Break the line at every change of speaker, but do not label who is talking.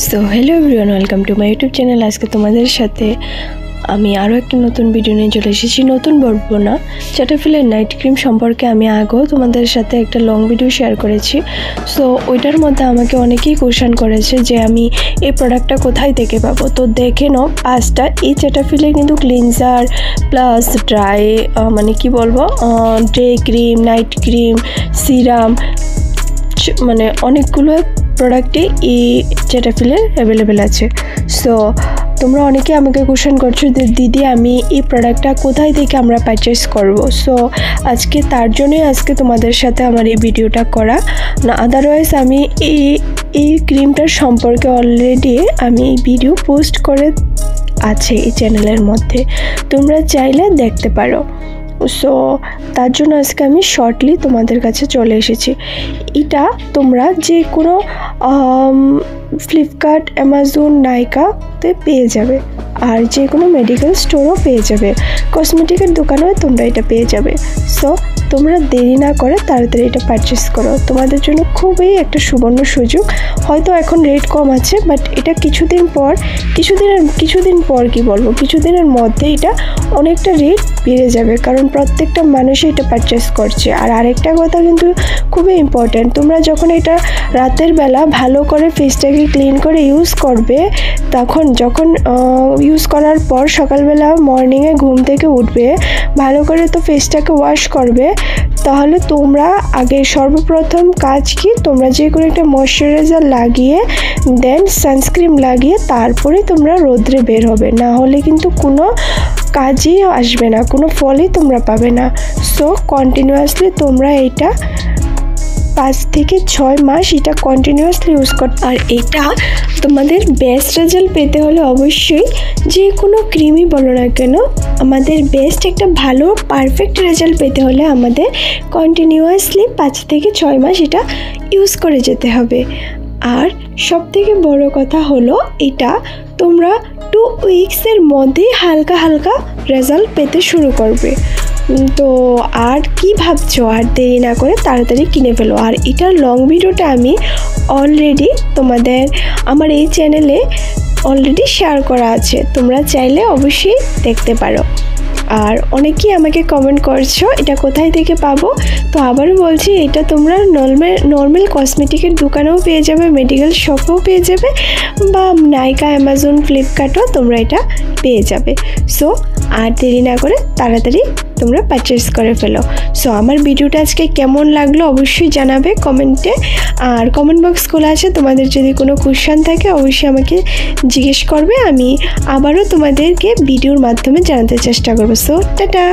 So hello everyone, welcome to my YouTube channel. আজকে তোমাদের সাথে আমি আরও একটা নতুন ভিডিও নিয়ে চলে এসেছি। নতুন বলবো না, সেটাফিলের নাইট ক্রিম সম্পর্কে আমি আগেও তোমাদের সাথে একটা লং ভিডিও শেয়ার করেছি। সো ওইটার মধ্যে আমাকে অনেকেই কোয়েশ্চেন করেছে যে আমি এই প্রোডাক্টটা কোথায় থেকে পাবো। তো দেখে নাও, পাঁচটা এই সেটাফিলের কিন্তু ক্লিনজার প্লাস ড্রাই মানে কি বলবো day cream, night cream, serum, মানে অনেকগুলো প্রোডাক্টই এই সেটাফিলের অ্যাভেলেবেল আছে। সো তোমরা অনেকে আমাকে কোশ্চেন করছো যে দিদি আমি এই প্রোডাক্টটা কোথায় থেকে আমরা পারচেস করব। সো আজকে তার জন্যই আজকে তোমাদের সাথে আমার এই ভিডিওটা করা না, আদারওয়াইজ আমি এই ক্রিমটার সম্পর্কে অলরেডি আমি ভিডিও পোস্ট করে আছে এই চ্যানেলের মধ্যে, তোমরা চাইলে দেখতে পারো। সো তার জন্য আজকে আমি শর্টলি তোমাদের কাছে চলে এসেছি। এটা তোমরা যে কোনো ফ্লিপকার্ট, অ্যামাজন, নাইকাতে পেয়ে যাবে, আর যে কোনো মেডিকেল স্টোরও পেয়ে যাবে, কসমেটিকের দোকানেও তোমরা এটা পেয়ে যাবে। সো তোমরা দেরি না করে তাড়াতাড়ি এটা পারচেস করো, তোমাদের জন্য খুবই একটা সুবর্ণ সুযোগ। হয়তো এখন রেট কম আছে, বাট এটা কিছুদিনের কিছুদিনের মধ্যে এটা অনেকটা রেট বেড়ে যাবে, কারণ প্রত্যেকটা মানুষই এটা পারচেস করছে। আর আরেকটা কথা কিন্তু খুবই ইম্পর্ট্যান্ট, তোমরা যখন এটা রাতের বেলা ভালো করে ফেসটাকে ক্লিন করে ইউজ করবে, যখন ইউজ করার পর সকালবেলা মর্নিংয়ে ঘুম থেকে উঠবে, ভালো করে তো ফেসটাকে ওয়াশ করবে, তাহলে তোমরা আগে সর্বপ্রথম কাজ কি, তোমরা যে কোনো একটা ময়শ্চারাইজার লাগিয়ে দেন সানস্ক্রিন লাগিয়ে তারপরে তোমরা রোদ্রে বের হবে, না হলে কিন্তু কোনো কাজই আসবে না, কোনো ফলই তোমরা পাবে না। সো কন্টিনিউয়াসলি তোমরা এটা 5 থেকে 6 মাস এটা কন্টিনিউয়াসলি ইউজ কর। আর এটা তোমাদের বেস্ট রেজাল্ট পেতে হলে অবশ্যই যে কোনো ক্রিমই বলো না কেন, আমাদের বেস্ট একটা ভালো পারফেক্ট রেজাল্ট পেতে হলে আমাদের কন্টিনিউয়াসলি 5 থেকে 6 মাস এটা ইউজ করে যেতে হবে। আর সবথেকে বড় কথা হলো এটা তোমরা 2 উইকসের মধ্যেই হালকা হালকা রেজাল্ট পেতে শুরু করবে। তো আর কি ভাবছো, আর দেরি না করে তাড়াতাড়ি কিনে ফেলো। আর এটার লং ভিডিওটা আমি অলরেডি তোমাদের আমার এই চ্যানেলে অলরেডি শেয়ার করা আছে, তোমরা চাইলে অবশ্যই দেখতে পারো। আর অনেকেই আমাকে কমেন্ট করছো এটা কোথায় থেকে পাবো, তো আবারও বলছি এটা তোমরা নর্মাল কসমেটিকের দোকানেও পেয়ে যাবে, মেডিকেল শপেও পেয়ে যাবে, বা নাইকা, অ্যামাজন, ফ্লিপকার্টও তোমরা এটা পেয়ে যাবে। সো আর দেরি না করে তাড়াতাড়ি তোমরা পারচেস করে ফেলো। সো আমার ভিডিওটা আজকে কেমন লাগলো অবশ্যই জানাবে কমেন্টে, আর কমেন্ট বক্স খোলা আছে, তোমাদের যদি কোনো কোশ্চেন থাকে অবশ্যই আমাকে জিজ্ঞেস করবে, আমি আবারও তোমাদেরকে ভিডিওর মাধ্যমে জানাতে চেষ্টা করবো। So tata.